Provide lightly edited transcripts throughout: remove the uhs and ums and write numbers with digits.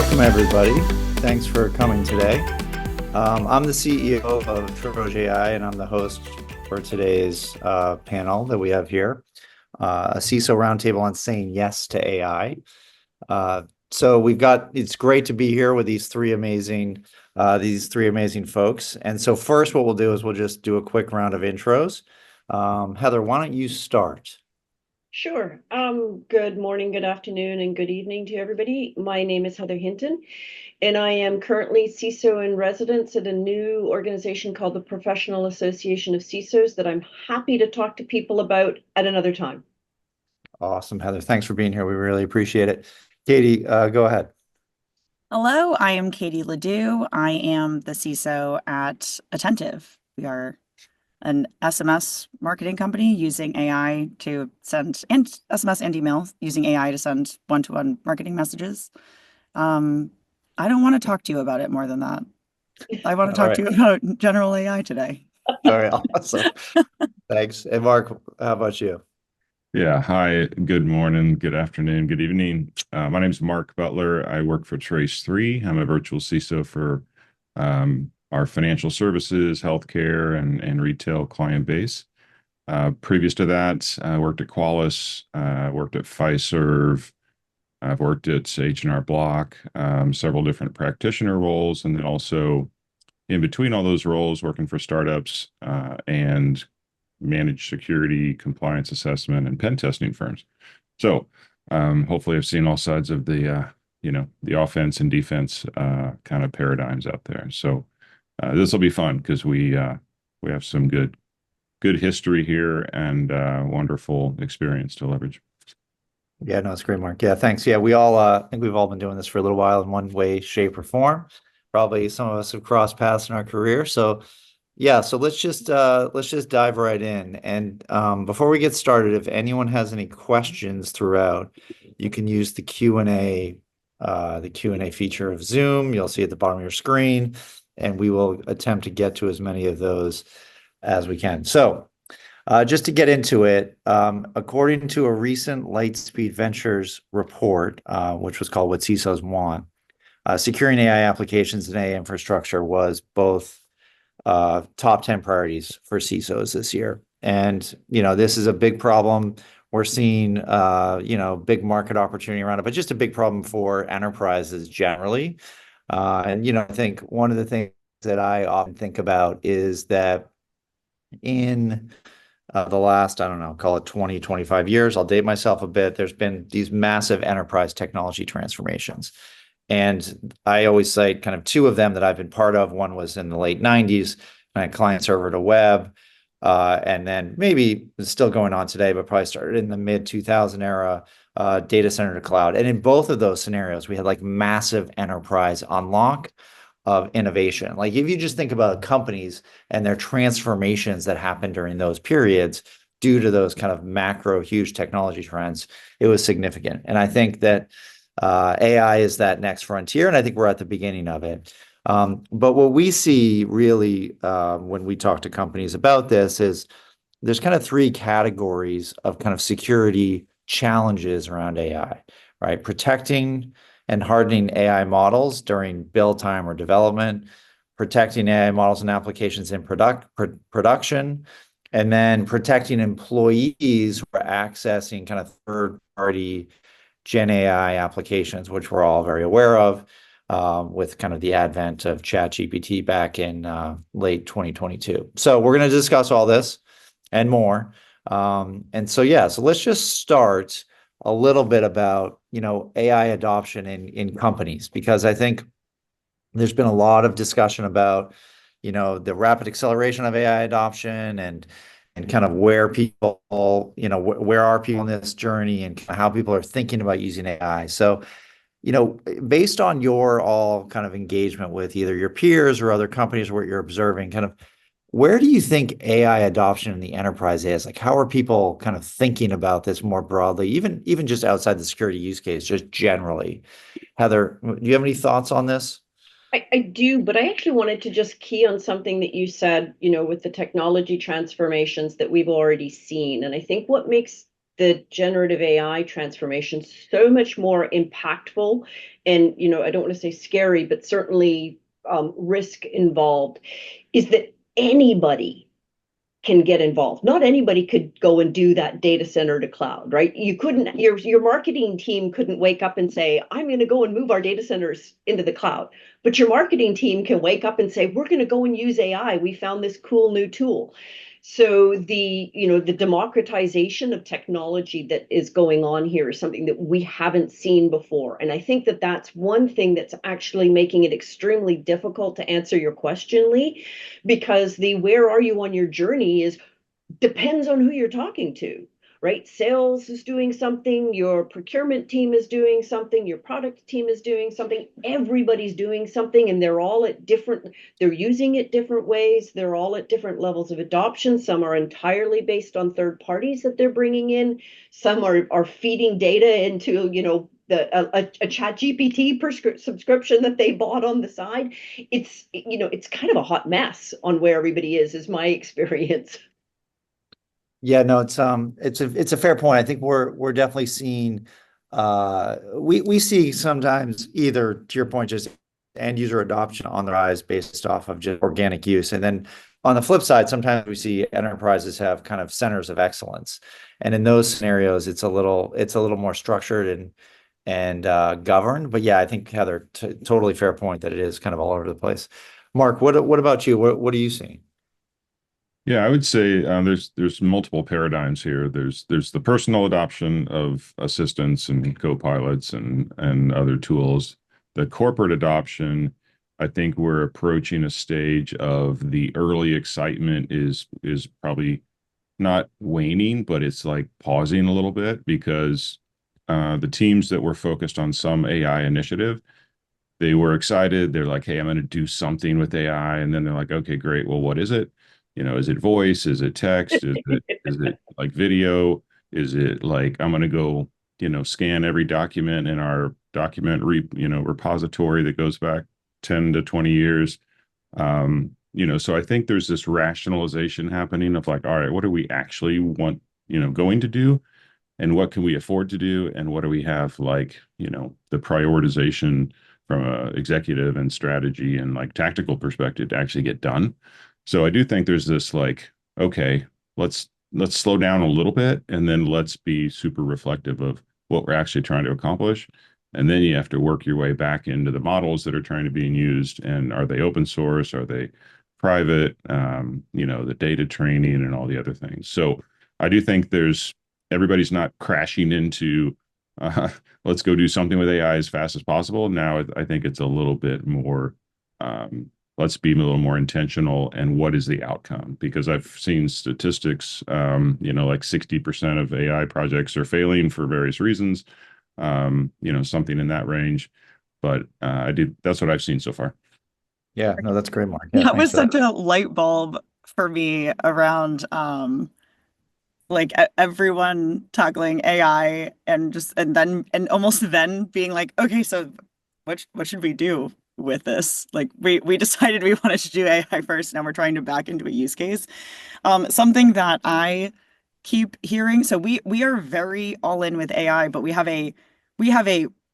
Welcome, everybody. Thanks for coming today. I'm the CEO of Troge AI, and I'm the host for today's panel that we have here, a CISO roundtable on saying yes to AI. So it's great to be here with these three amazing folks. And so first, what we'll do is we'll just do a quick round of intros. Heather, why don't you start? Sure. Good morning, good afternoon, and good evening to everybody. My name is Heather Hinton, and I am currently CISO in residence at a new organization called the Professional Association of CISOs that I'm happy to talk to people about at another time. Awesome, Heather. Thanks for being here. We really appreciate it. Katie, go ahead. Hello, I am Katie Ledoux. I am the CISO at Attentive. We are an SMS marketing company using AI to send, and SMS and email, using AI to send one-to-one marketing messages. I don't want to talk to you about it more than that. I want to talk to you about general AI today. All right, awesome. Thanks. And Mark, how about you? Yeah, hi, good morning, good afternoon, good evening. My name is Mark Butler. I work for Trace3. I'm a virtual CISO for our financial services, healthcare, and retail client base. Previous to that, I worked at Qualys, worked at Fiserv, I've worked at H&R Block, several different practitioner roles, and then also in between all those roles, working for startups and managed security, compliance assessment, and pen testing firms. So hopefully I've seen all sides of the offense and defense kind of paradigms out there. So this will be fun because we have some good history here and wonderful experience to leverage. Yeah, no, it's great, Mark. Yeah, thanks. Yeah, we all I think we've all been doing this for a little while in one way, shape, or form. Probably some of us have crossed paths in our career. So yeah, so let's just dive right in. And before we get started, if anyone has any questions throughout, you can use the Q&A feature of Zoom. You'll see at the bottom of your screen, and we will attempt to get to as many of those as we can. So just to get into it, according to a recent Lightspeed Ventures report, which was called What CISOs Want, securing AI applications and AI infrastructure was both top 10 priorities for CISOs this year. And, this is a big problem. We're seeing, big market opportunity around it, but just a big problem for enterprises generally. And, I think one of the things that I often think about is that in the last, I don't know, call it 20, 25 years, I'll date myself a bit, there's been these massive enterprise technology transformations. And I always cite kind of two of them that I've been part of. One was in the late 90s, client server to web. And then maybe it's still going on today, but probably started in the mid 2000 era, data center to cloud. And in both of those scenarios, we had like massive enterprise unlock of innovation. Like if you just think about companies and their transformations that happened during those periods due to those kind of macro huge technology trends, it was significant. And I think that AI is that next frontier, and I think we're at the beginning of it. But what we see really when we talk to companies about this is there's kind of three categories of kind of security challenges around AI, right? Protecting and hardening AI models during build time or development, protecting AI models and applications in production, and then protecting employees who are accessing kind of third-party Gen AI applications, which we're all very aware of with kind of the advent of ChatGPT back in late 2022. So we're going to discuss all this and more. And so, yeah, so let's just start a little bit about, AI adoption in companies, because I think there's been a lot of discussion about, the rapid acceleration of AI adoption and kind of where people, where are people in this journey and how people are thinking about using AI. So, based on your all kind of engagement with either your peers or other companies or what you're observing, kind of where do you think AI adoption in the enterprise is? Like, how are people kind of thinking about this more broadly, even just outside the security use case, just generally? Heather, do you have any thoughts on this? I do, but I actually wanted to just key on something that you said, with the technology transformations that we've already seen. And I think what makes the generative AI transformation so much more impactful and, I don't want to say scary, but certainly risk involved, is that anybody can get involved. Not anybody could go and do that data center to cloud, right? You couldn't, your marketing team couldn't wake up and say, I'm going to go and move our data centers into the cloud. But your marketing team can wake up and say, we're going to go and use AI. We found this cool new tool. So the democratization of technology that is going on here is something that we haven't seen before. And I think that that's one thing that's actually making it extremely difficult to answer your question, Lee, because the where are you on your journey is depends on who you're talking to, right? Sales is doing something, your procurement team is doing something, your product team is doing something, everybody's doing something, and they're using it different ways. They're all at different levels of adoption. Some are entirely based on third parties that they're bringing in. Some are feeding data into, a chat GPT subscription that they bought on the side. It's kind of a hot mess on where everybody is my experience. Yeah, no, it's a fair point. I think we're definitely seeing we see sometimes either to your point, just end user adoption on the rise based off of just organic use. And then on the flip side, sometimes we see enterprises have kind of centers of excellence. And in those scenarios, it's a little more structured and governed. But yeah, I think Heather, totally fair point that it is kind of all over the place. Mark, what about you? What are you seeing? Yeah, I would say there's multiple paradigms here. There's the personal adoption of assistants and co-pilots and other tools. The corporate adoption, I think we're approaching a stage of the early excitement is probably not waning, but it's like pausing a little bit because the teams that were focused on some AI initiative, they were excited. They're like, hey, I'm going to do something with AI. And then they're like, okay, great. Well, what is it? Is it voice? Is it text? Is it like video? Is it like I'm going to go, scan every document in our document repository that goes back 10 to 20 years? So I think there's this rationalization happening of like, all right, what do we actually want, going to do? And what can we afford to do? And what do we have like, the prioritization from a executive and strategy and like tactical perspective to actually get done? So I do think there's this like, okay, let's slow down a little bit and then let's be super reflective of what we're actually trying to accomplish. And then you have to work your way back into the models that are trying to be used. And are they open source? Are they private? The data training and all the other things. So I do think everybody's not crashing into let's go do something with AI as fast as possible. Now I think it's a little bit more let's be a little more intentional and what is the outcome? Because I've seen statistics, like 60% of AI projects are failing for various reasons, something in that range. But that's what I've seen so far. Yeah, no, that's great, Mark. Yeah, That was thanks for such a light bulb for me around like everyone tackling AI and almost then being like, okay, so what should we do with this? Like we decided we wanted to do AI first. Now we're trying to back into a use case. Something that I keep hearing. So we are very all in with AI, but we have a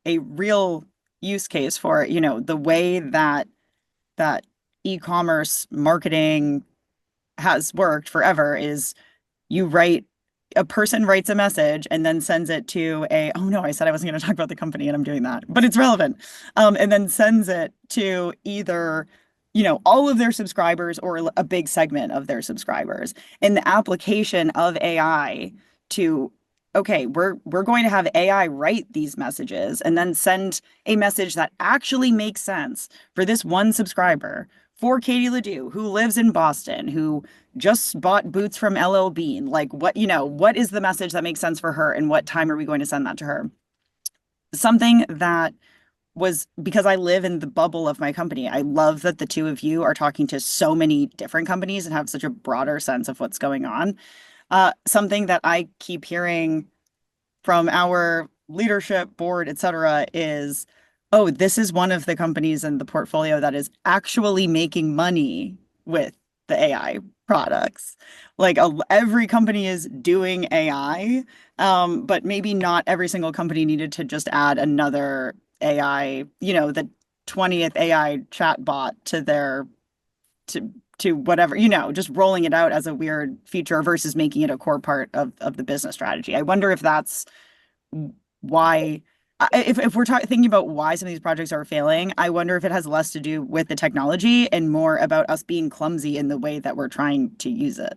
real use case for it. The way that e-commerce marketing has worked forever is a person writes a message and then sends it to oh no, I said I wasn't going to talk about the company and I'm doing that, but it's relevant. And then sends it to either, all of their subscribers or a big segment of their subscribers. And the application of AI to, okay, we're going to have AI write these messages and then send a message that actually makes sense for this one subscriber, for Katie Ledoux, who lives in Boston, who just bought boots from LL Bean. Like what is the message that makes sense for her and what time are we going to send that to her? Something that was because I live in the bubble of my company. I love that the two of you are talking to so many different companies and have such a broader sense of what's going on. Something that I keep hearing from our leadership board, et cetera, is, oh, this is one of the companies in the portfolio that is actually making money with the AI products. Like every company is doing AI, but maybe not every single company needed to just add another AI, the 20th AI chatbot to their to whatever, just rolling it out as a weird feature versus making it a core part of the business strategy. I wonder if that's why, if we're thinking about why some of these projects are failing, I wonder if it has less to do with the technology and more about us being clumsy in the way that we're trying to use it.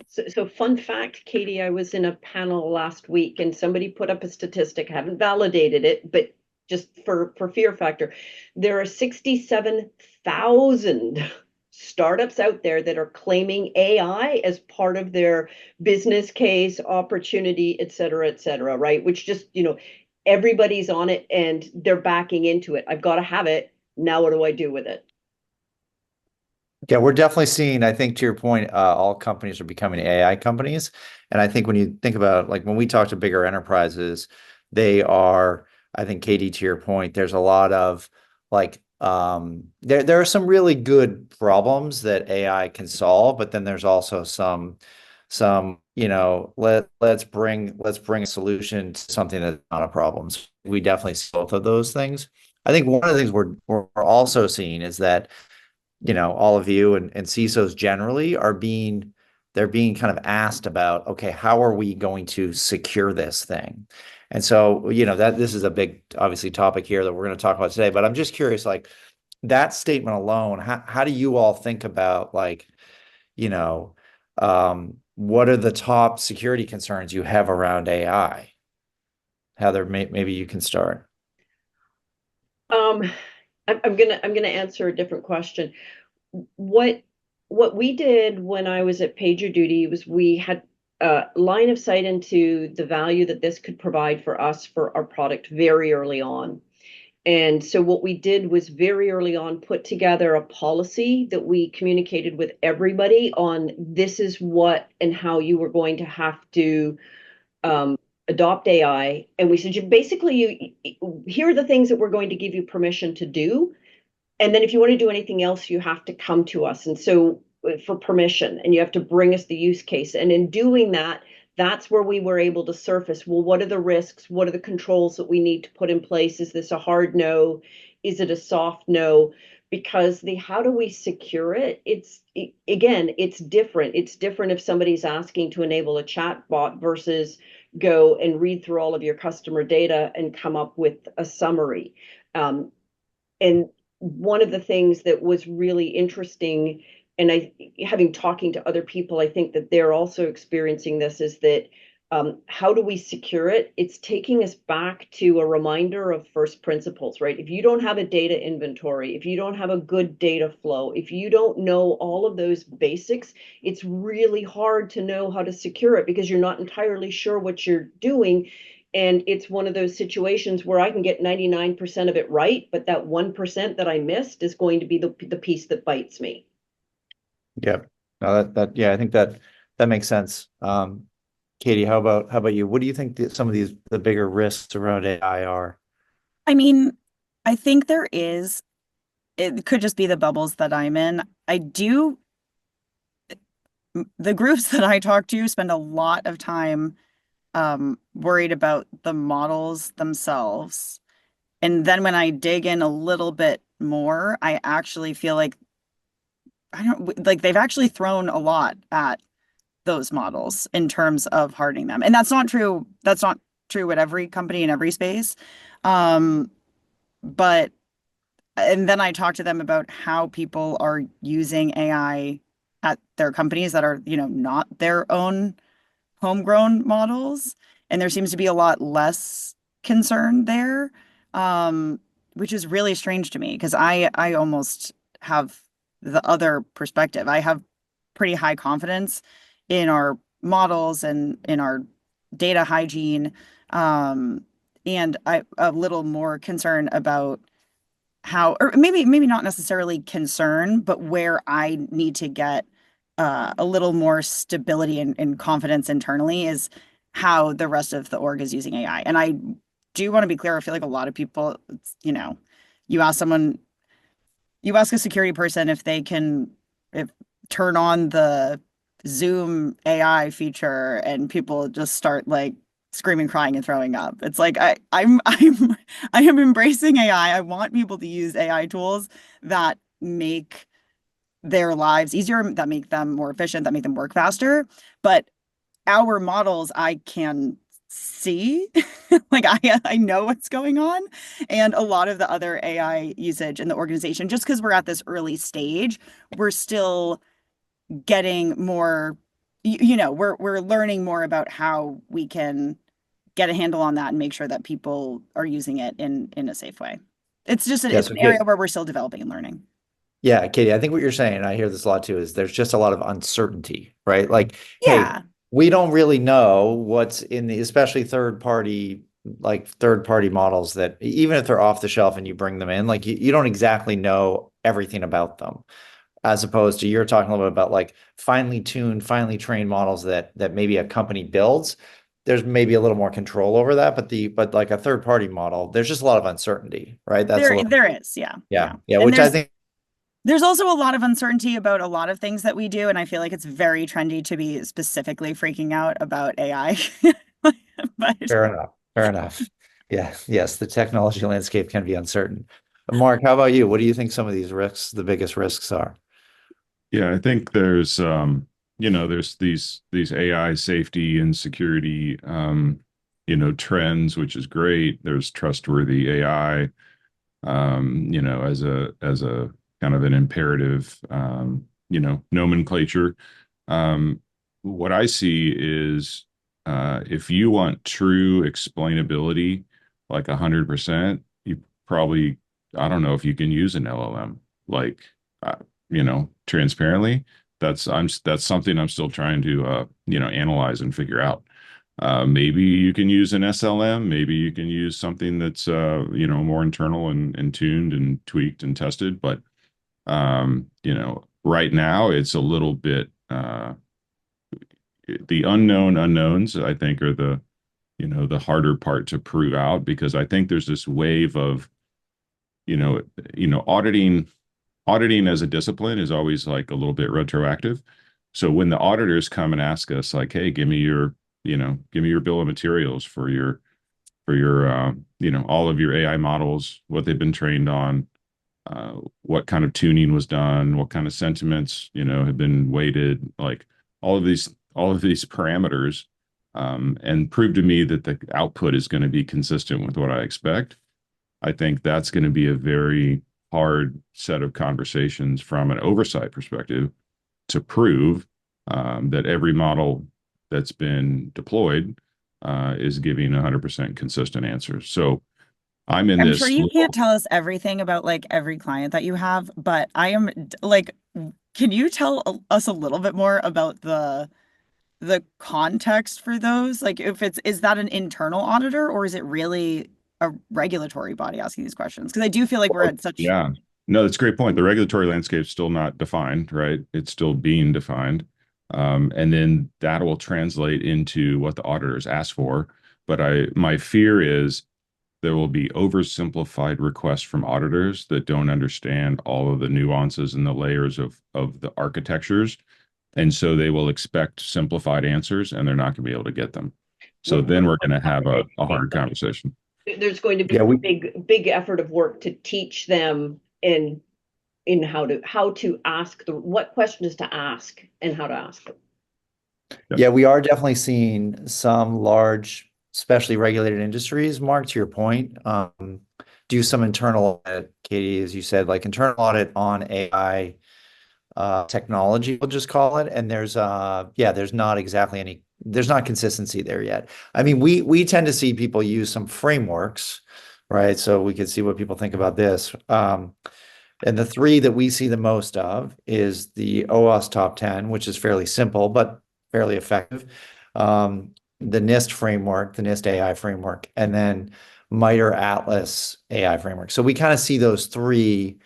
So fun fact, Katie, I was in a panel last week and somebody put up a statistic, haven't validated it, but just for fear factor, there are 67,000 startups out there that are claiming AI as part of their business case, opportunity, et cetera, right? Which just, everybody's on it and they're backing into it. I've got to have it. Now what do I do with it? Yeah, we're definitely seeing, I think to your point, all companies are becoming AI companies. And I think when you think about like when we talk to bigger enterprises, they are, I think Katie, to your point, there's a lot of like there are some really good problems that AI can solve, but then there's also some, let's bring a solution to something that's not a problem. So we definitely see both of those things. I think one of the things we're also seeing is that all of you and CISOs generally they're being kind of asked about, okay, how are we going to secure this thing? And so, that this is a big, obviously, topic here that we're going to talk about today, but I'm just curious, like that statement alone, how do you all think about like, what are the top security concerns you have around AI? Heather, maybe you can start. I'm gonna answer a different question. What we did when I was at PagerDuty was we had a line of sight into the value that this could provide for us for our product very early on. And so what we did was very early on put together a policy that we communicated with everybody on this is what and how you were going to have to adopt AI. And we said, basically, here are the things that we're going to give you permission to do. And then if you want to do anything else, you have to come to us. And so for permission, and you have to bring us the use case. And in doing that, that's where we were able to surface, well, what are the risks? What are the controls that we need to put in place? Is this a hard no? Is it a soft no? Because how do we secure it? Again, it's different. It's different if somebody's asking to enable a chat bot versus go and read through all of your customer data and come up with a summary. And one of the things that was really interesting, and having talking to other people, I think that they're also experiencing this, is that how do we secure it? It's taking us back to a reminder of first principles, right? If you don't have a data inventory, if you don't have a good data flow, if you don't know all of those basics, it's really hard to know how to secure it because you're not entirely sure what you're doing. And it's one of those situations where I can get 99% of it right, but that 1% that I missed is going to be the piece that bites me. Yeah. No, yeah, I think that makes sense. Katie, how about you? What do you think that some of the bigger risks around AI are? I mean, I think it could just be the bubbles that I'm in. The groups that I talk to spend a lot of time worried about the models themselves. And then when I dig in a little bit more, I actually feel like they've actually thrown a lot at those models in terms of hardening them. And that's not true. That's not true at every company in every space. But and then I talk to them about how people are using AI at their companies that are, not their own homegrown models. And there seems to be a lot less concern there, which is really strange to me because I almost have the other perspective. I have pretty high confidence in our models and in our data hygiene, and a little more concern about how, or maybe not necessarily concern, but where I need to get a little more stability and confidence internally is how the rest of the org is using AI. And I do want to be clear. I feel like a lot of people, you ask a security person if they can turn on the Zoom AI feature and people just start like screaming, crying, and throwing up. It's like I am embracing AI. I want people to use AI tools that make their lives easier, that make them more efficient, that make them work faster. But our models, I can see, like I know what's going on. And a lot of the other AI usage in the organization, just because we're at this early stage, we're still getting more, we're learning more about how we can get a handle on that and make sure that people are using it in a safe way. It's just Yeah, it's so an area where we're still developing and learning. yeah, Katie, I think what you're saying, and I hear this a lot too, is there's just a lot of uncertainty, right? Like, hey, Yeah. we don't really know what's in the, especially third party models that even if they're off the shelf and you bring them in, like you don't exactly know everything about them. As opposed to you're talking a little bit about like finely tuned, finely trained models that maybe a company builds. There's maybe a little more control over that, but like a third party model, there's just a lot of uncertainty, right? That's a little, There is, yeah. yeah, Yeah. yeah, And which I think there's also a lot of uncertainty about a lot of things that we do, and I feel like it's very trendy to be specifically freaking out about AI. But fair enough. Fair enough. Yeah. Yes. The technology landscape can be uncertain. Mark, how about you? What do you think some of these risks, the biggest risks are? Yeah, I think there's there's these AI safety and security trends, which is great. There's trustworthy AI, as a kind of an imperative nomenclature. What I see is if you want true explainability, like 100%, you probably, I don't know if you can use an LLM. Like, uh, transparently, that's something I'm still trying to analyze and figure out. Maybe you can use an SLM. Maybe you can use something that's more internal and tuned and tweaked and tested. But right now it's a little bit the unknown unknowns, I think, are the harder part to prove out, because I think there's this wave of you know auditing as a discipline is always like a little bit retroactive. So when the auditors come and ask us like, hey, give me your bill of materials for your all of your AI models, what they've been trained on, what kind of tuning was done, what kind of sentiments have been weighted, like all of these parameters, and prove to me that the output is going to be consistent with what I expect. I think that's going to be a very hard set of conversations from an oversight perspective to prove that every model that's been deployed is giving 100% consistent answers. So I'm in I'm sure this you little, can't tell us everything about like every client that you have, but I am like, can you tell us a little bit more about the context for those? Like if is that an internal auditor or is it really a regulatory body asking these questions? Because I do feel like we're at such yeah, no, that's a great point. The regulatory landscape's still not defined, right? It's still being defined. And then that will translate into what the auditors ask for. But my fear is there will be oversimplified requests from auditors that don't understand all of the nuances and the layers of the architectures. And so they will expect simplified answers and they're not going to be able to get them. So then we're going to have a hard conversation. There's going to be Yeah, a big effort of work to teach them in how to ask what questions to ask and how to ask them. Yeah, we are definitely seeing some large, especially regulated industries, Mark, to your point, do some internal audit, Katie, as you said, like internal audit on AI technology, we'll just call it. And there's not exactly there's not consistency there yet. I mean, we tend to see people use some frameworks, right? So we could see what people think about this. And the three that we see the most of is the OWASP top 10, which is fairly simple, but fairly effective. The NIST framework, the NIST AI framework, and then MITRE Atlas AI framework. So we kind of see those three.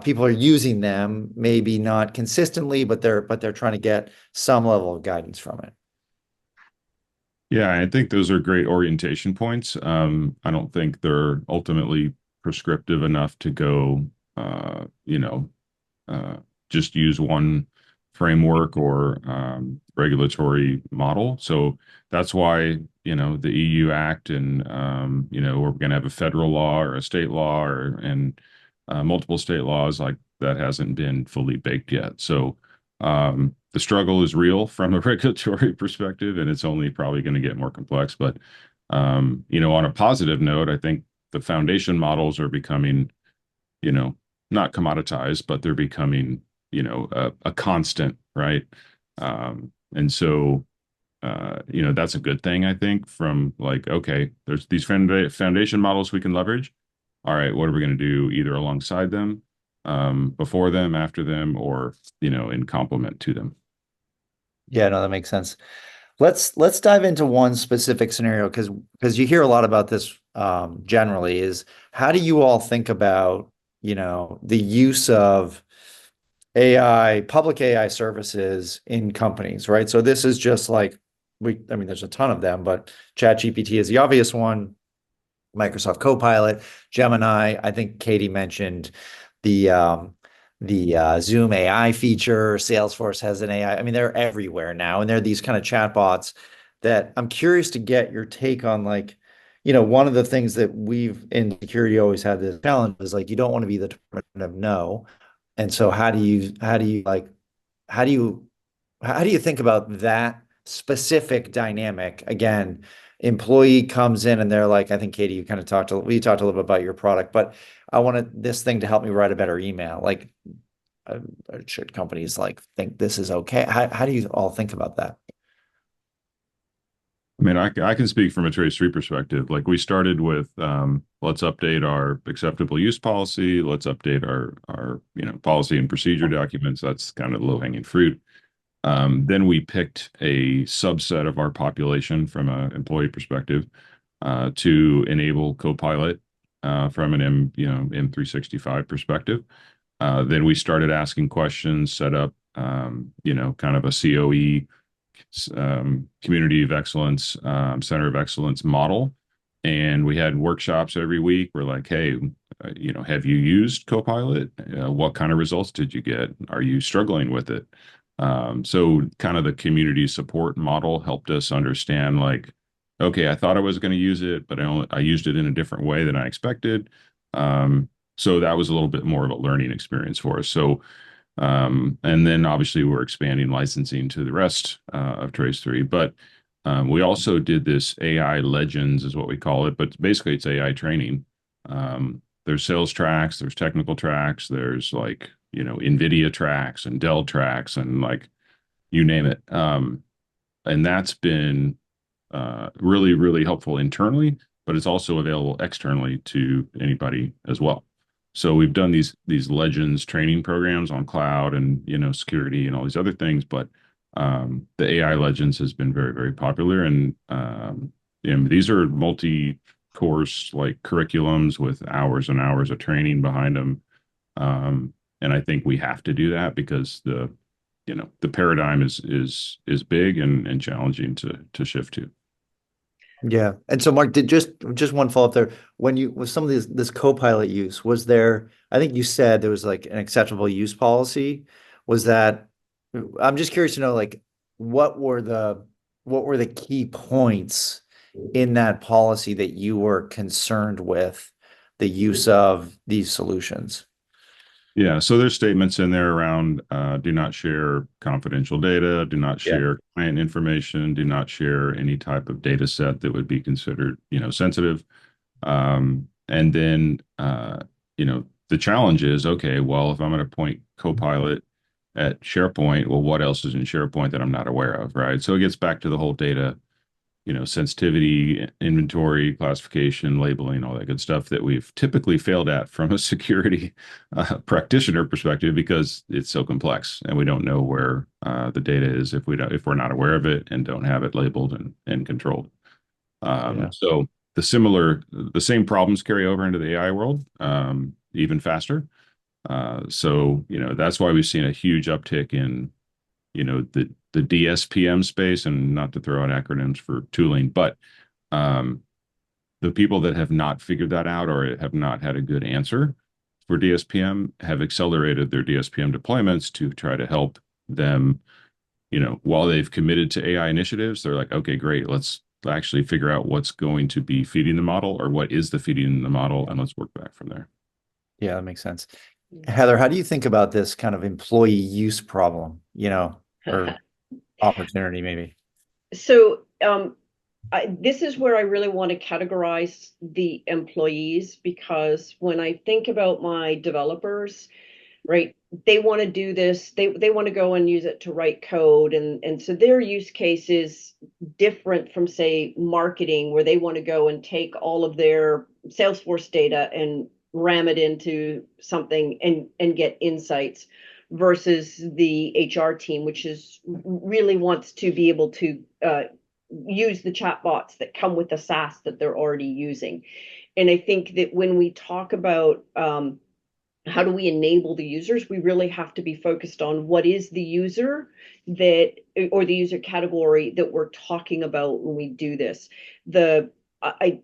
People are using them, maybe not consistently, but they're trying to get some level of guidance from it. Yeah, I think those are great orientation points. I don't think they're ultimately prescriptive enough to go, just use one framework or regulatory model. So that's why, the EU Act and, we're going to have a federal law or a state law and multiple state laws like that hasn't been fully baked yet. So the struggle is real from a regulatory perspective, and it's only probably going to get more complex. But, on a positive note, I think the foundation models are becoming, not commoditized, but they're becoming, a constant, right? And so, that's a good thing, I think, from like, okay, there's these foundation models we can leverage. All right, what are we going to do either alongside them, before them, after them, or, in complement to them? Yeah, no, that makes sense. Let's dive into one specific scenario because you hear a lot about this generally is how do you all think about, the use of AI, public AI services in companies, right? So this is just like I mean, there's a ton of them, but ChatGPT is the obvious one. Microsoft Copilot, Gemini. I think Katie mentioned the Zoom AI feature. Salesforce has an AI. I mean, they're everywhere now, and they're these kind of chatbots that I'm curious to get your take on. Like, one of the things that we've in security always had this challenge is like you don't want to be the department of no, and so how do you how do you think about that specific dynamic? Again, employee comes in and they're like, I think Katie, we talked a little bit about your product, but I wanted this thing to help me write a better email. Like, uh, should companies like think this is okay? How do you all think about that? I mean, I can speak from a Trace 3 perspective. Like we started with, let's update our acceptable use policy. Let's update our policy and procedure documents. That's kind of low hanging fruit. Then we picked a subset of our population from an employee perspective to enable Copilot from an M365 perspective. Then we started asking questions, set up, kind of a COE, Community of Excellence, Center of Excellence model. And we had workshops every week. We're like, hey, have you used Copilot? What kind of results did you get? Are you struggling with it? So kind of the community support model helped us understand like, okay, I thought I was going to use it, but I used it in a different way than I expected. So that was a little bit more of a learning experience for us. So, and then obviously we're expanding licensing to the rest of Trace 3, but we also did this AI Legends is what we call it, but basically it's AI training. There's sales tracks, there's technical tracks, there's like, NVIDIA tracks and Dell tracks and like you name it. And that's been really, really helpful internally, but it's also available externally to anybody as well. So we've done these Legends training programs on cloud and security and all these other things, but the AI Legends has been very, very popular, and these are multi-course like curriculums with hours and hours of training behind them. And I think we have to do that because the paradigm is big and challenging to shift to. Yeah. And so Mark, did just one follow-up there. With some of this Copilot use, was there, I think you said there was like an acceptable use policy. Was that, I'm just curious to know, like, what were the key points in that policy that you were concerned with the use of these solutions? Yeah, so there's statements in there around do not share confidential data, do not Yeah. share client information, do not share any type of data set that would be considered, sensitive. And then, the challenge is, okay, well, if I'm going to point Copilot at SharePoint, well, what else is in SharePoint that I'm not aware of, right? So it gets back to the whole data sensitivity, inventory, classification, labeling, all that good stuff that we've typically failed at from a security practitioner perspective because it's so complex and we don't know where the data is if we're not aware of it and don't have it labeled and controlled. Yeah. So the same problems carry over into the AI world even faster. So that's why we've seen a huge uptick in the DSPM space, and not to throw out acronyms for tooling, but the people that have not figured that out or have not had a good answer for DSPM have accelerated their DSPM deployments to try to help them, while they've committed to AI initiatives, they're like, okay, great, let's actually figure out what's going to be feeding the model or what is the feeding the model, and let's work back from there. Yeah, that makes sense. Heather, how do you think about this kind of employee use problem, or opportunity maybe? So this is where I really want to categorize the employees, because when I think about my developers, right, they want to do this, they want to go and use it to write code, and so their use case is different from, say, marketing, where they want to go and take all of their Salesforce data and ram it into something and get insights, versus the HR team, which is really wants to be able to use the chatbots that come with the SaaS that they're already using. And I think that when we talk about how do we enable the users, we really have to be focused on what is the user that, or the user category that we're talking about when we do this. I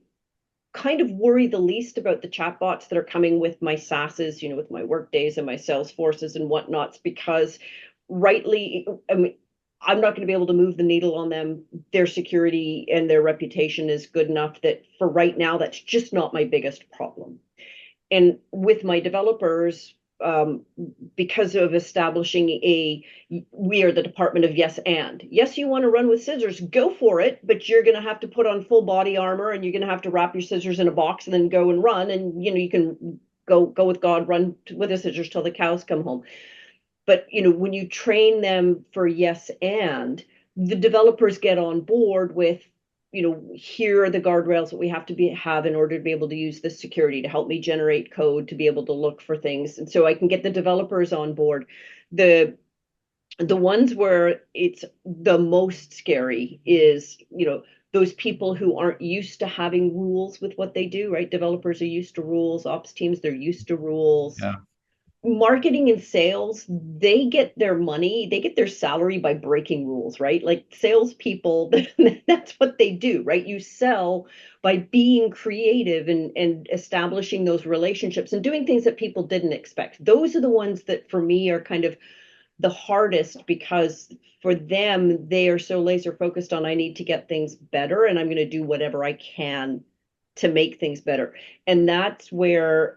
kind of worry the least about the chatbots that are coming with my SaaSes, with my Workdays and my Salesforces and whatnots, because rightly, I mean, I'm not going to be able to move the needle on them. Their security and their reputation is good enough that for right now, that's just not my biggest problem. And with my developers, because of establishing we are the department of yes and. Yes, you want to run with scissors, go for it, but you're going to have to put on full body armor, and you're going to have to wrap your scissors in a box and then go and run. And, you can go with God, run with the scissors till the cows come home. But, when you train them for yes and, the developers get on board with, here are the guardrails that we have to have in order to be able to use this security to help me generate code, to be able to look for things. And so I can get the developers on board. The ones where it's the most scary is, those people who aren't used to having rules with what they do, right? Developers are used to rules, ops teams, they're used to rules. Yeah. Marketing and sales, they get their money, they get their salary by breaking rules, right? Like salespeople, that's what they do, right? You sell by being creative and establishing those relationships and doing things that people didn't expect. Those are the ones that for me are kind of the hardest, because for them, they are so laser focused on, I need to get things better, and I'm going to do whatever I can to make things better. And that's where,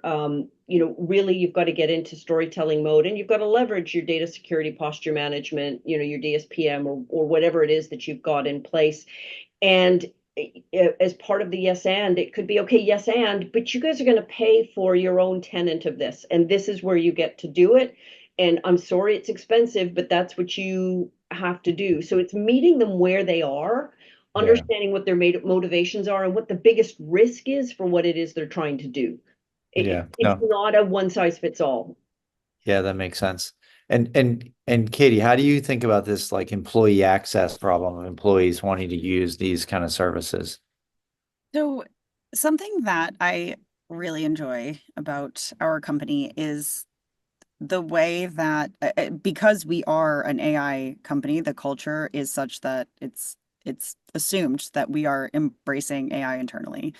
really you've got to get into storytelling mode, and you've got to leverage your data security posture management, your DSPM or whatever it is that you've got in place. And as part of the yes and, it could be, okay, yes and, but you guys are going to pay for your own tenant of this, and this is where you get to do it. And I'm sorry it's expensive, but that's what you have to do. So it's meeting them where they are, understanding what their motivations are, and what the biggest risk is for what it is they're trying to do. Yeah. It's not a one size fits all. Yeah, that makes sense. And Katie, how do you think about this like employee access problem of employees wanting to use these kind of services? So something that I really enjoy about our company is the way that, because we are an AI company, the culture is such that it's assumed that we are embracing AI internally.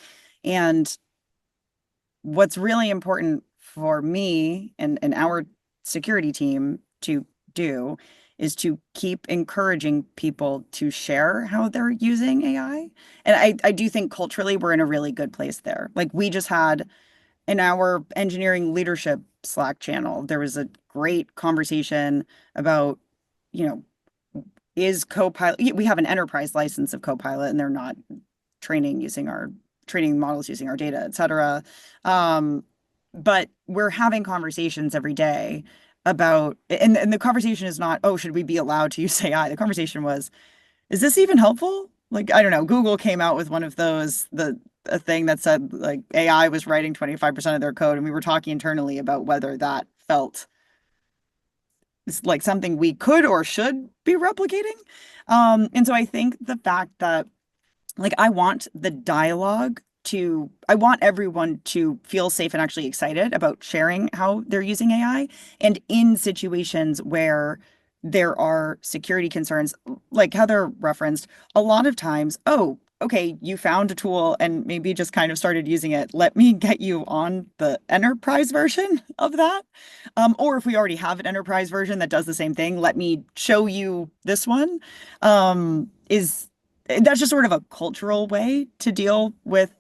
And what's really important for me and our security team to do is to keep encouraging people to share how they're using AI. And I do think culturally we're in a really good place there. Like we just had in our engineering leadership Slack channel, there was a great conversation about, is Copilot, we have an enterprise license of Copilot and they're not training models using our data, et cetera. But we're having conversations every day about, and the conversation is not, oh, should we be allowed to use AI? The conversation was, is this even helpful? Like, I don't know, Google came out with one of those, a thing that said like AI was writing 25% of their code. And we were talking internally about whether that felt like something we could or should be replicating. And so I think the fact that like I want everyone to feel safe and actually excited about sharing how they're using AI. And in situations where there are security concerns, like Heather referenced, a lot of times, oh, okay, you found a tool and maybe just kind of started using it. Let me get you on the enterprise version of that. Or if we already have an enterprise version that does the same thing, let me show you this one. That's just sort of a cultural way to deal with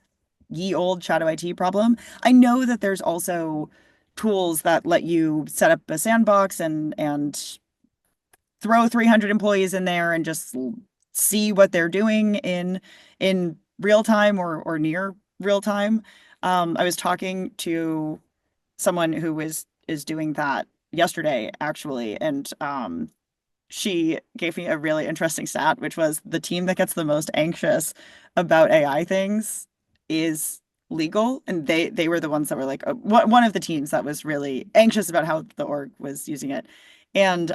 ye old shadow IT problem. I know that there's also tools that let you set up a sandbox and throw 300 employees in there and just see what they're doing in real time or near real time. I was talking to someone who is doing that yesterday, actually, and she gave me a really interesting stat, which was the team that gets the most anxious about AI things is legal, and they were the ones that were like one of the teams that was really anxious about how the org was using it. And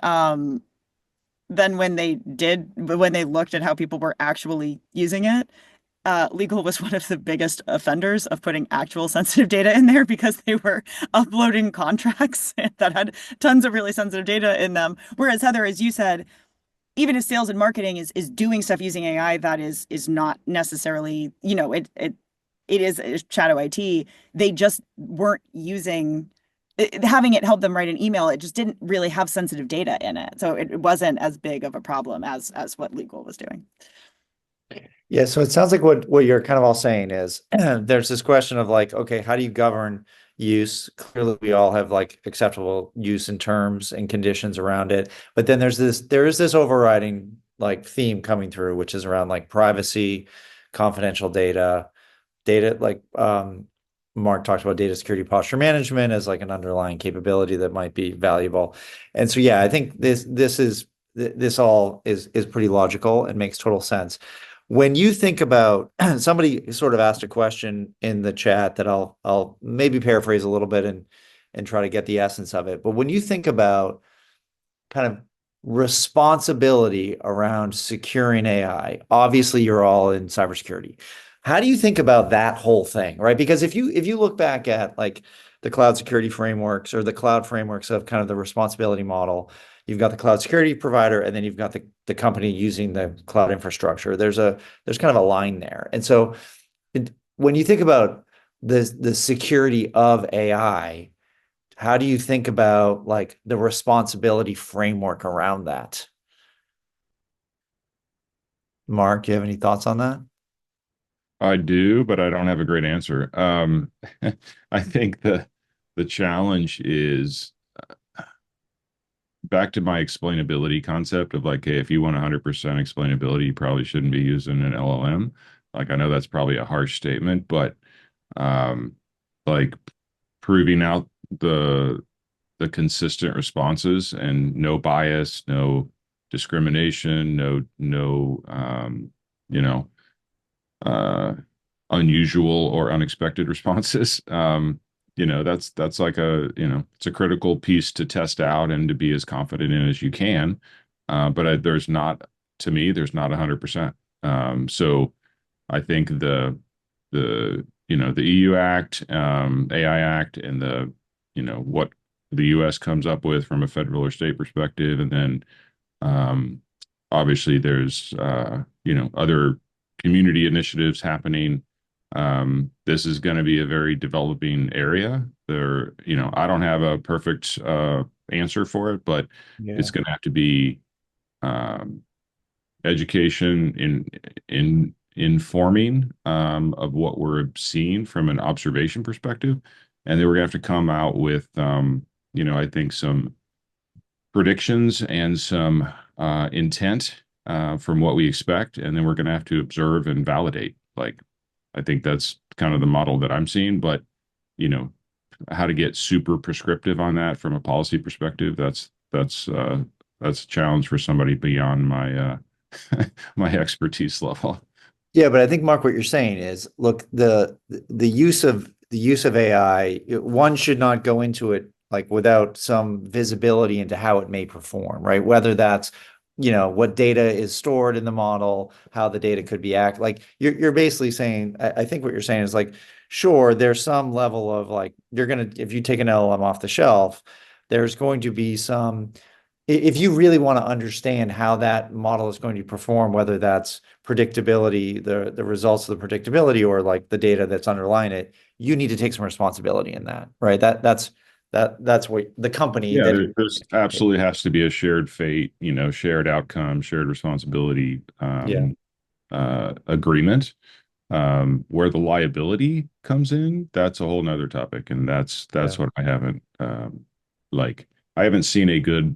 then when they looked at how people were actually using it, legal was one of the biggest offenders of putting actual sensitive data in there because they were uploading contracts that had tons of really sensitive data in them. Whereas Heather, as you said, even if sales and marketing is doing stuff using AI that is not necessarily, it is shadow IT, they just weren't using having it help them write an email. It just didn't really have sensitive data in it. So it wasn't as big of a problem as what legal was doing. Yeah, so it sounds like what you're kind of all saying is there's this question of like, okay, how do you govern use? Clearly, we all have like acceptable use and terms and conditions around it. But then there is this overriding like theme coming through, which is around like privacy, confidential data like Mark talked about data security posture management as like an underlying capability that might be valuable. And so yeah, I think this all is pretty logical and makes total sense. When you think about somebody sort of asked a question in the chat that I'll maybe paraphrase a little bit and try to get the essence of it. But when you think about kind of responsibility around securing AI, obviously you're all in cybersecurity. How do you think about that whole thing, right? Because if you look back at like the cloud security frameworks or the cloud frameworks of kind of the responsibility model, you've got the cloud security provider, and then you've got the company using the cloud infrastructure. There's kind of a line there. And so when you think about the security of AI, how do you think about like the responsibility framework around that? Mark, do you have any thoughts on that? I do, but I don't have a great answer. I think the challenge is back to my explainability concept of like, hey, if you want 100% explainability, you probably shouldn't be using an LLM. Like, I know that's probably a harsh statement, but like proving out the consistent responses and no bias, no discrimination, no you know unusual or unexpected responses. That's like it's a critical piece to test out and to be as confident in as you can. But there's not, to me, there's not 100%. So I think the EU Act, AI Act, and what the US comes up with from a federal or state perspective, and then obviously there's other community initiatives happening. This is going to be a very developing area. I don't have a perfect answer for it, but it's going to have to be education in informing of what we're seeing from an observation perspective, and then we're going to have to come out with I think some predictions and some intent from what we expect, and then we're going to have to observe and validate. Like, I think that's kind of the model that I'm seeing, but how to get super prescriptive on that from a policy perspective, that's a challenge for somebody beyond my my expertise level. Yeah, but I think Mark, what you're saying is, look, the use of AI, one should not go into it like without some visibility into how it may perform, right? Whether that's what data is stored in the model, how the data could be like you're basically saying, I think what you're saying is like, sure, there's some level of like if you take an LLM off the shelf, there's going to be some if you really want to understand how that model is going to perform, whether that's predictability, the results of the predictability, or like the data that's underlying it, you need to take some responsibility in that, right? That's what the company Yeah, that there's absolutely has to be a shared fate, shared outcome, shared responsibility, yeah, agreement. Where the liability comes in, that's a whole nother topic, and that's yeah, what I haven't like I haven't seen a good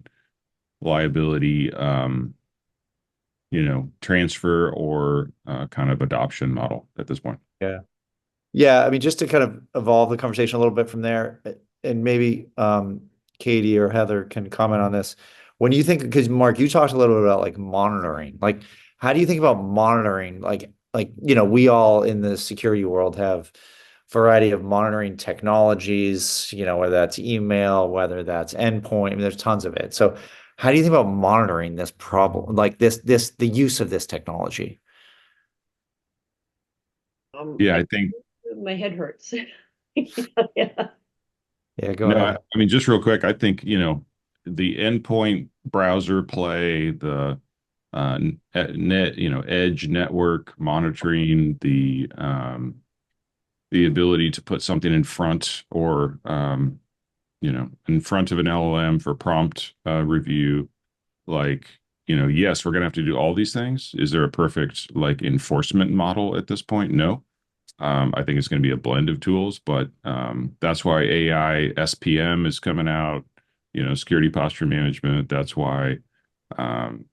liability transfer or kind of adoption model at this point. yeah. Yeah, I mean, just to kind of evolve the conversation a little bit from there, and maybe Katie or Heather can comment on this. When you think, because Mark, you talked a little bit about like monitoring. Like, how do you think about monitoring? We all in the security world have variety of monitoring technologies, whether that's email, whether that's endpoint. I mean, there's tons of it. So how do you think about monitoring this problem, like the use of this technology? Yeah, I, I think my head hurts. Yeah. Yeah, go no, I, ahead. I mean just real quick, I think, the endpoint browser play, the net, edge network monitoring, the ability to put something in front or in front of an LLM for prompt review. Like, yes, we're gonna have to do all these things. Is there a perfect like enforcement model at this point? No. I think it's going to be a blend of tools, but that's why AI SPM is coming out, security posture management. That's why, um,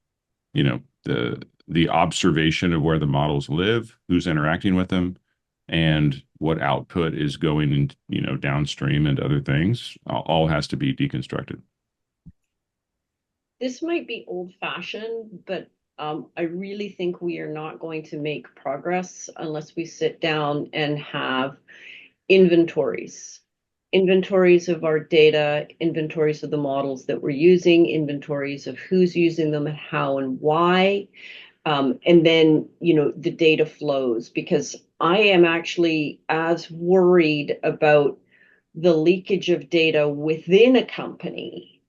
the observation of where the models live, who's interacting with them, and what output is going in, downstream and other things, all has to be deconstructed. This might be old-fashioned, but I really think we are not going to make progress unless we sit down and have inventories. Inventories of our data, inventories of the models that we're using, inventories of who's using them and how and why. And then, the data flows, because I am actually as worried about the leakage of data within a company,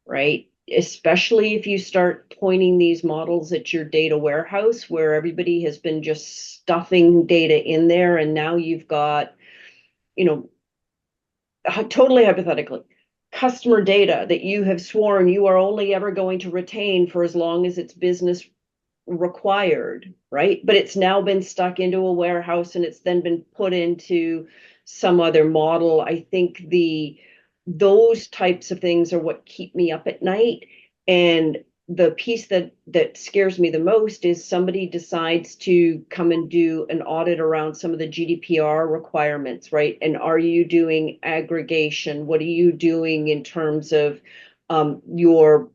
right? Especially if you start pointing these models at your data warehouse where everybody has been just stuffing data in there, and now you've got, you know, totally hypothetically, customer data that you have sworn you are only ever going to retain for as long as it's business required, right? But it's now been stuck into a warehouse and it's then been put into some other model. I think those types of things are what keep me up at night. And the piece that scares me the most is somebody decides to come and do an audit around some of the GDPR requirements, right? And are you doing aggregation? What are you doing in terms of your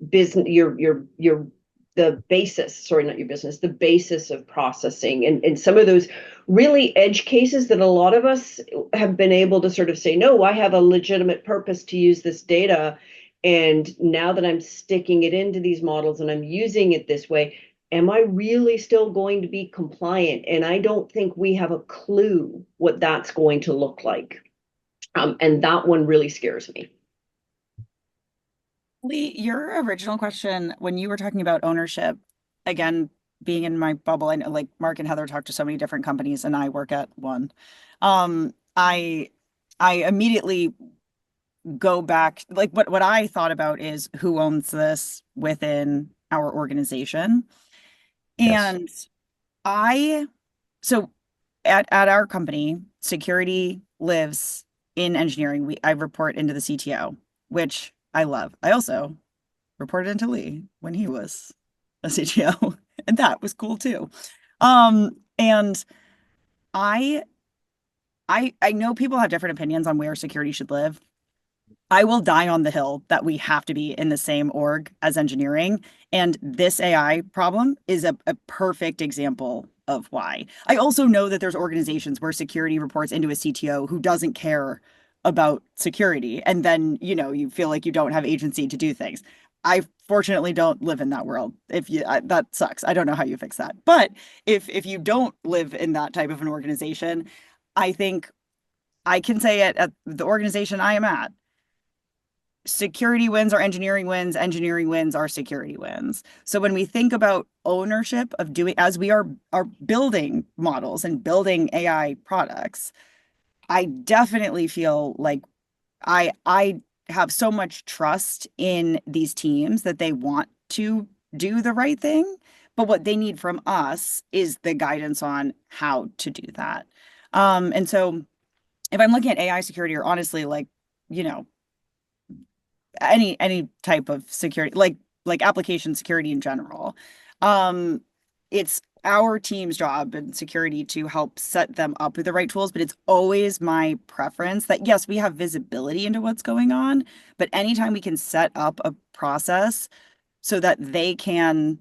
business, your the basis, sorry, not your business, the basis of processing, and some of those really edge cases that a lot of us have been able to sort of say, no, I have a legitimate purpose to use this data. And now that I'm sticking it into these models and I'm using it this way, am I really still going to be compliant? And I don't think we have a clue what that's going to look like. And that one really scares me. Lee, your original question, when you were talking about ownership, again, being in my bubble, I know like Mark and Heather talk to so many different companies and I work at one. I immediately go back, like what I thought about is who owns this within our organization. Yes. And I, so at our company, security lives in engineering. I report into the CTO, which I love. I also reported into Lee when he was a CTO, and that was cool too. And I I know people have different opinions on where security should live. I will die on the hill that we have to be in the same org as engineering. And this AI problem is a perfect example of why. I also know that there's organizations where security reports into a CTO who doesn't care about security. And then, you feel like you don't have agency to do things. I fortunately don't live in that world. That sucks. I don't know how you fix that. But if you don't live in that type of an organization, I think I can say at the organization I am at, security wins are engineering wins, engineering wins are security wins. So when we think about ownership of doing, as we are building models and building AI products, I definitely feel like I have so much trust in these teams that they want to do the right thing, but what they need from us is the guidance on how to do that. And so if I'm looking at AI security, or honestly, like, you know, any type of security, like application security in general, it's our team's job in security to help set them up with the right tools, but it's always my preference that yes, we have visibility into what's going on, but anytime we can set up a process so that they can,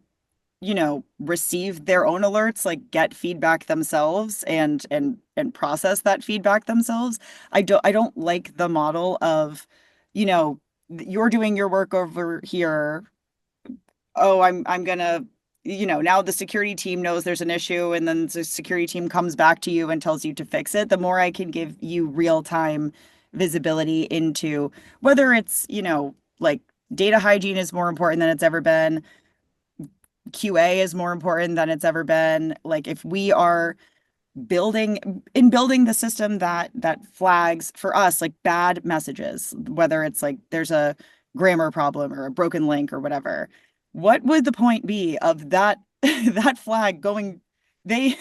receive their own alerts, like get feedback themselves and process that feedback themselves. I don't like the model of, you know, you're doing your work over here. Oh, I'm gonna, now the security team knows there's an issue, and then the security team comes back to you and tells you to fix it. The more I can give you real time visibility into whether it's, like data hygiene is more important than it's ever been, QA is more important than it's ever been. Like if we are building the system that flags for us like bad messages, whether it's like there's a grammar problem or a broken link or whatever, what would the point be of that that flag going, they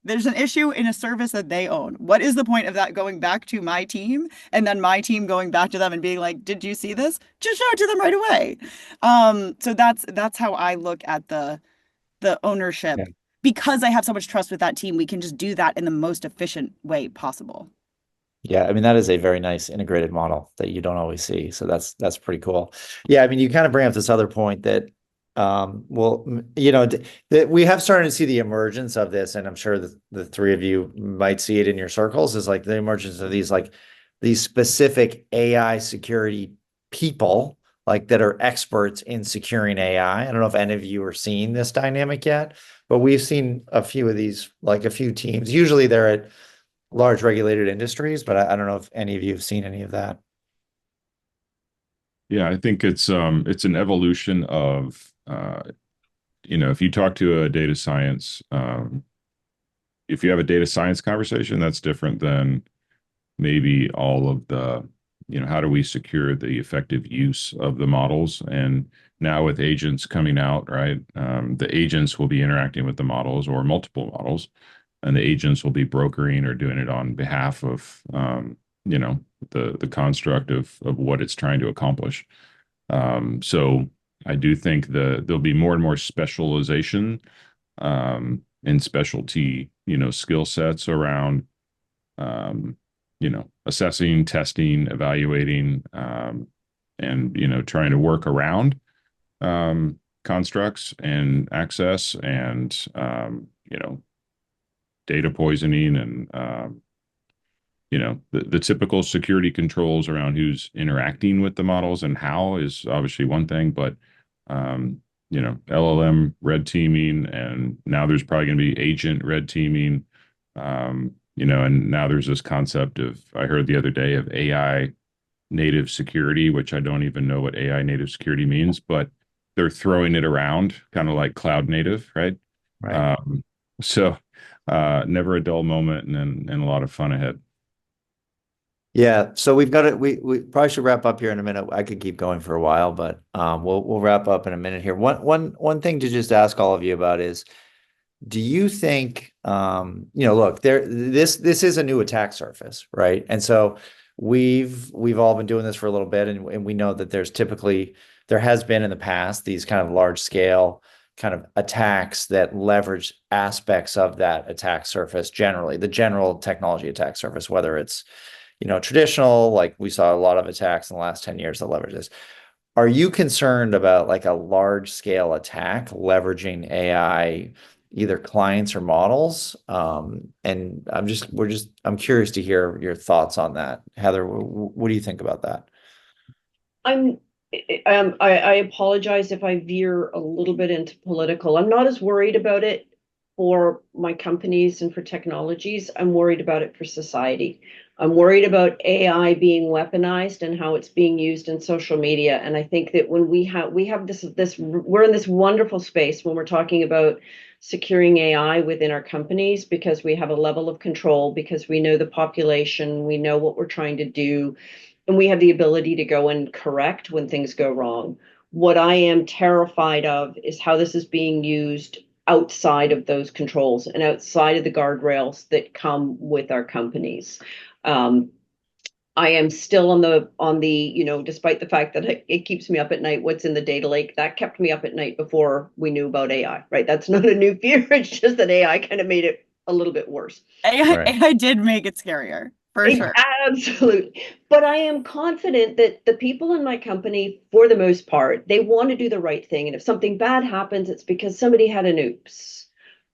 there's an issue in a service that they own. What is the point of that going back to my team and then my team going back to them and being like, did you see this? Just show it to them right away. So that's how I look at the ownership. Yeah. Because I have so much trust with that team, we can just do that in the most efficient way possible. Yeah, I mean that is a very nice integrated model that you don't always see. So that's pretty cool. Yeah, I mean you kind of bring up this other point that that we have started to see the emergence of this, and I'm sure the three of you might see it in your circles, is like the emergence of these specific AI security people like that are experts in securing AI. I don't know if any of you are seeing this dynamic yet, but we've seen a few of these, like a few teams. Usually they're at large regulated industries, but I don't know if any of you have seen any of that. Yeah, I think it's an evolution of if you talk to a data science, if you have a data science conversation, that's different than maybe all of the, how do we secure the effective use of the models? And now with agents coming out, right, the agents will be interacting with the models or multiple models, and the agents will be brokering or doing it on behalf of, the construct of what it's trying to accomplish. So I do think there'll be more and more specialization and specialty, skill sets around, assessing, testing, evaluating, and, trying to work around constructs and access and, data poisoning and, the typical security controls around who's interacting with the models and how is obviously one thing, but LLM red teaming, and now there's probably going to be agent red teaming, and now there's this concept of, I heard the other day, of AI native security, which I don't even know what AI native security means, but they're throwing it around kind of like cloud native, right? Right. So never a dull moment, and a lot of fun ahead. Yeah, so we've got it. We probably should wrap up here in a minute. I could keep going for a while, but we'll wrap up in a minute here. One thing to just ask all of you about is, do you think look, this is a new attack surface, right? And so we've all been doing this for a little bit, and we know that there has been in the past these kind of large scale kind of attacks that leverage aspects of that attack surface, generally the general technology attack surface, whether it's traditional, like we saw a lot of attacks in the last 10 years that leverage this. Are you concerned about like a large scale attack leveraging AI, either clients or models? And I'm curious to hear your thoughts on that. Heather, what do you think about that? I apologize if I veer a little bit into political. I'm not as worried about it for my companies and for technologies. I'm worried about it for society. I'm worried about AI being weaponized and how it's being used in social media. And I think that when we have this we're in this wonderful space when we're talking about securing AI within our companies, because we have a level of control, because we know the population, we know what we're trying to do, and we have the ability to go and correct when things go wrong. What I am terrified of is how this is being used outside of those controls and outside of the guardrails that come with our companies. I am still on the, you know, despite the fact that it keeps me up at night, what's in the data lake, that kept me up at night before we knew about AI, right? That's not a new fear. It's just that AI kind of made it a little bit worse. AI did make it scarier, for sure. Absolutely. But I am confident that the people in my company, for the most part, they want to do the right thing. And if something bad happens, it's because somebody had an oops,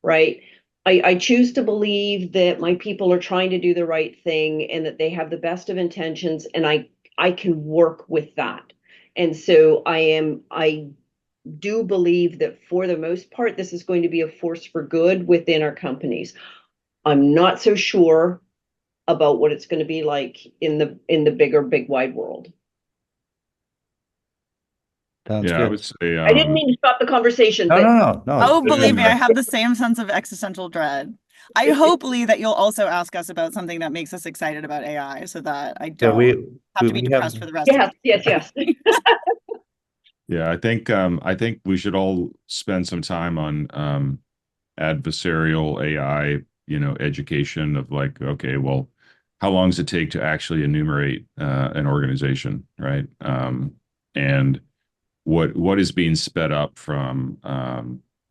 right? I choose to believe that my people are trying to do the right thing and that they have the best of intentions, and I can work with that. And so I do believe that for the most part, this is going to be a force for good within our companies. I'm not so sure about what it's going to be like in the big wide world. Sounds Yeah, I good. would say I didn't mean to stop the conversation, No, but no. Oh, Yeah. believe me, I have the same sense of existential dread. I hope, Lee, that you'll also ask us about something that makes us excited about AI so that I Yeah, don't have to be we depressed have, for the rest of the yes. Yeah, I think we should all spend some time on adversarial AI, you know, education of like, okay, well, how long does it take to actually enumerate an organization, right? And what is being sped up from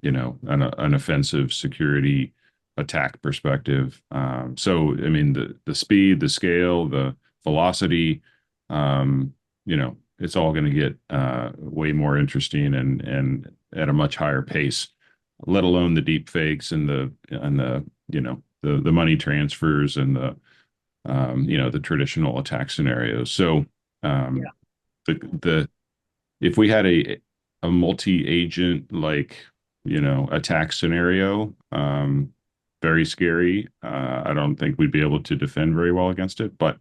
you know, an offensive security attack perspective. So I mean the speed, the scale, the velocity, you know, it's all going to get way more interesting and at a much higher pace, let alone the deep fakes and the you know, the money transfers and the you know, the traditional attack scenarios. So Yeah. the if we had a multi-agent like, you know, attack scenario, very scary. I don't think we'd be able to defend very well against it. But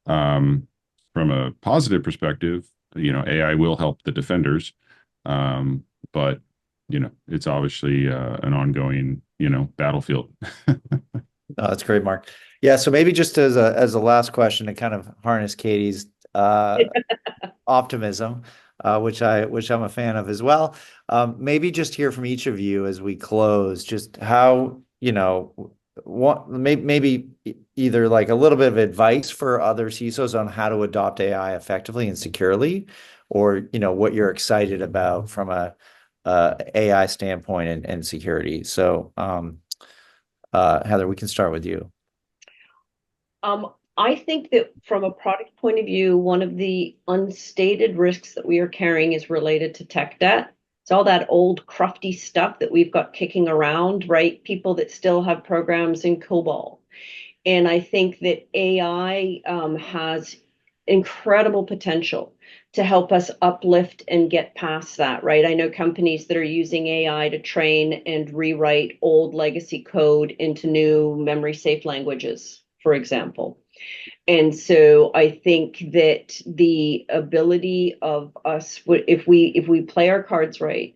from a positive perspective, you know, AI will help the defenders. But you know, it's obviously an ongoing, you know, battlefield. that's great, Mark. Yeah, so maybe just as a last question to kind of harness Katie's optimism, which I'm a fan of as well. Maybe just hear from each of you as we close, just how, you know, what maybe either like a little bit of advice for other CISOs on how to adopt AI effectively and securely, or, you know, what you're excited about from a AI standpoint and security. So, Heather, we can start with you. I think that from a product point of view, one of the unstated risks that we are carrying is related to tech debt. It's all that old crufty stuff that we've got kicking around, right? People that still have programs in COBOL. And I think that AI has incredible potential to help us uplift and get past that, right? I know companies that are using AI to train and rewrite old legacy code into new memory safe languages, for example. And so I think that the ability of us, if we play our cards right,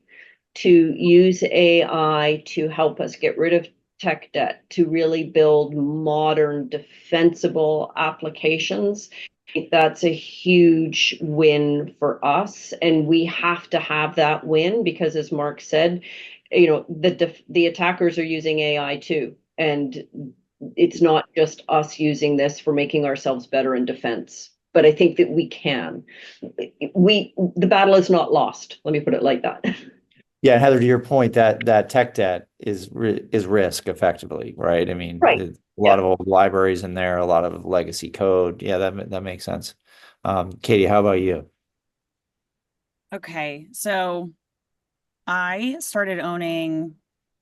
to use AI to help us get rid of tech debt, to really build modern, defensible applications, I think that's a huge win for us. And we have to have that win because, as Mark said, you know, the attackers are using AI too. And it's not just us using this for making ourselves better in defense. But I think that we can. The battle is not lost. Let me put it like that. Yeah, Heather, to your point, that tech debt is risk effectively, right? I mean, Right. a lot of old libraries in there, a lot of legacy code. Yeah, that makes sense. Katie, how about you? Okay, so I started owning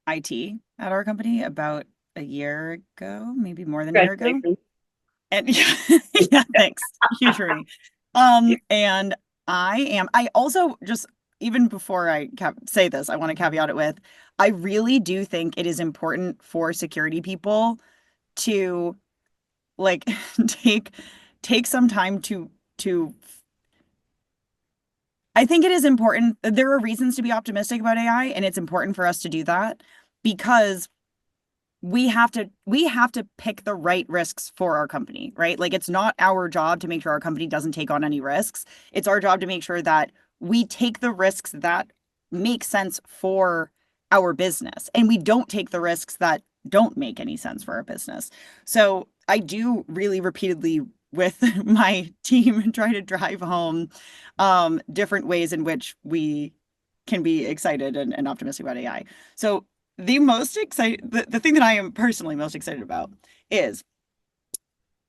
IT at our company about a year ago, maybe more than a year ago. Congratulations. And yeah, thanks. Huge for me. And I also just even before I say this, I want to caveat it with, I really do think it is important for security people to like take some time to I think it is important. There are reasons to be optimistic about AI, and it's important for us to do that because we have to pick the right risks for our company, right? Like it's not our job to make sure our company doesn't take on any risks. It's our job to make sure that we take the risks that make sense for our business and we don't take the risks that don't make any sense for our business. So I do really repeatedly with my team try to drive home different ways in which we can be excited and optimistic about AI. So the thing that I am personally most excited about is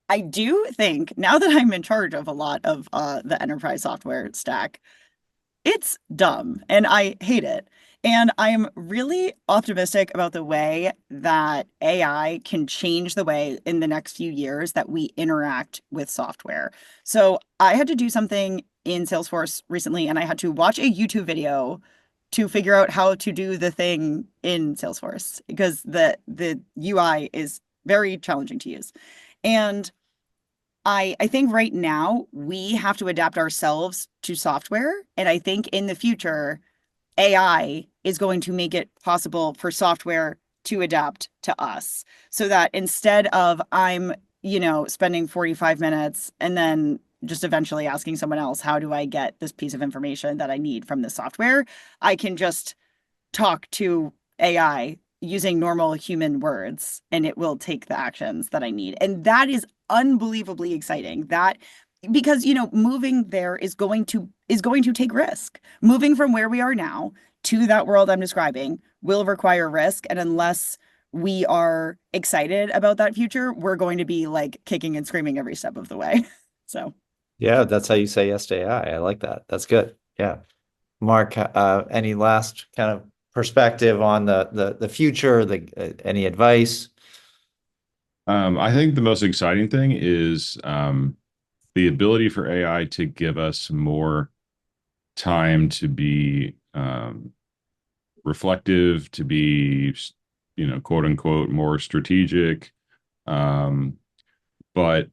I do think now that I'm in charge of a lot of the enterprise software stack, it's dumb and I hate it. And I am really optimistic about the way that AI can change the way in the next few years that we interact with software. So I had to do something in Salesforce recently, and I had to watch a YouTube video to figure out how to do the thing in Salesforce because the UI is very challenging to use. And I think right now we have to adapt ourselves to software. And I think in the future, AI is going to make it possible for software to adapt to us so that instead of I'm, spending 45 minutes and then just eventually asking someone else, how do I get this piece of information that I need from the software? I can just talk to AI using normal human words and it will take the actions that I need. And that is unbelievably exciting. That because moving there is going to take risk. Moving from where we are now to that world I'm describing will require risk. And unless we are excited about that future, we're going to be like kicking and screaming every step of the way. So Yeah, that's how you say yes to AI. I like that. That's good. Yeah. Mark, any last kind of perspective on the future, any advice? I think the most exciting thing is the ability for AI to give us more time to be reflective, to be, quote unquote, more strategic. But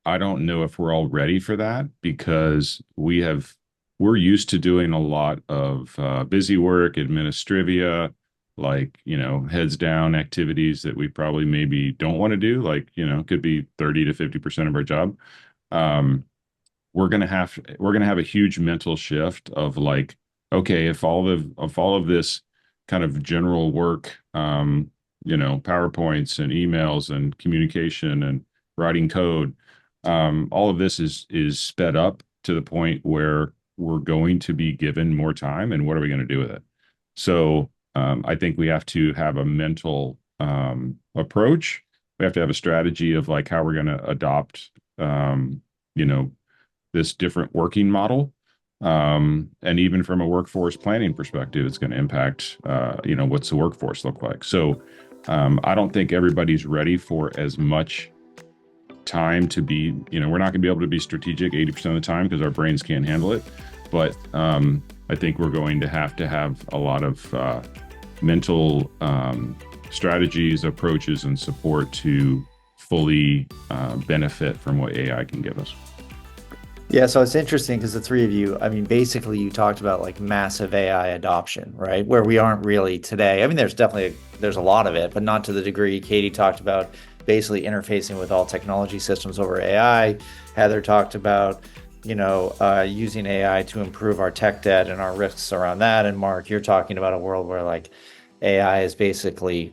I don't know if we're all ready for that because we're used to doing a lot of busy work, administrivia, like, heads down activities that we probably maybe don't want to do, like, could be 30 to 50% of our job. We're gonna have a huge mental shift of like, okay, if all of this kind of general work, PowerPoints and emails and communication and writing code, all of this is sped up to the point where we're going to be given more time, and what are we going to do with it? So I think we have to have a mental approach. We have to have a strategy of like how we're going to adopt, this different working model. And even from a workforce planning perspective, it's going to impact, what's the workforce look like? So I don't think everybody's ready for as much time to be, we're not going to be able to be strategic 80% of the time because our brains can't handle it. But I think we're going to have a lot of mental strategies, approaches, and support to fully benefit from what AI can give us. Yeah, so it's interesting because the three of you, I mean, basically you talked about like massive AI adoption, right? Where we aren't really today. I mean, there's a lot of it, but not to the degree Katie talked about basically interfacing with all technology systems over AI. Heather talked about, using AI to improve our tech debt and our risks around that. And Mark, you're talking about a world where like AI is basically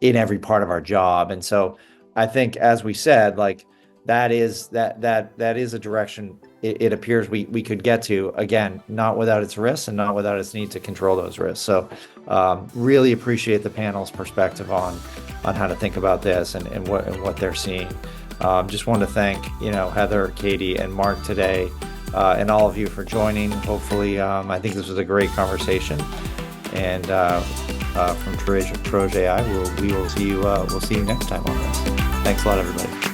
in every part of our job. And so I think, as we said, like that is a direction it appears we could get to, again, not without its risks and not without its need to control those risks. So really appreciate the panel's perspective on how to think about this and what they're seeing. Just want to thank, Heather, Katie, and Mark today, and all of you for joining. Hopefully, I think this was a great conversation. And from Troge AI, we'll see you next time on this. Thanks a lot, everybody.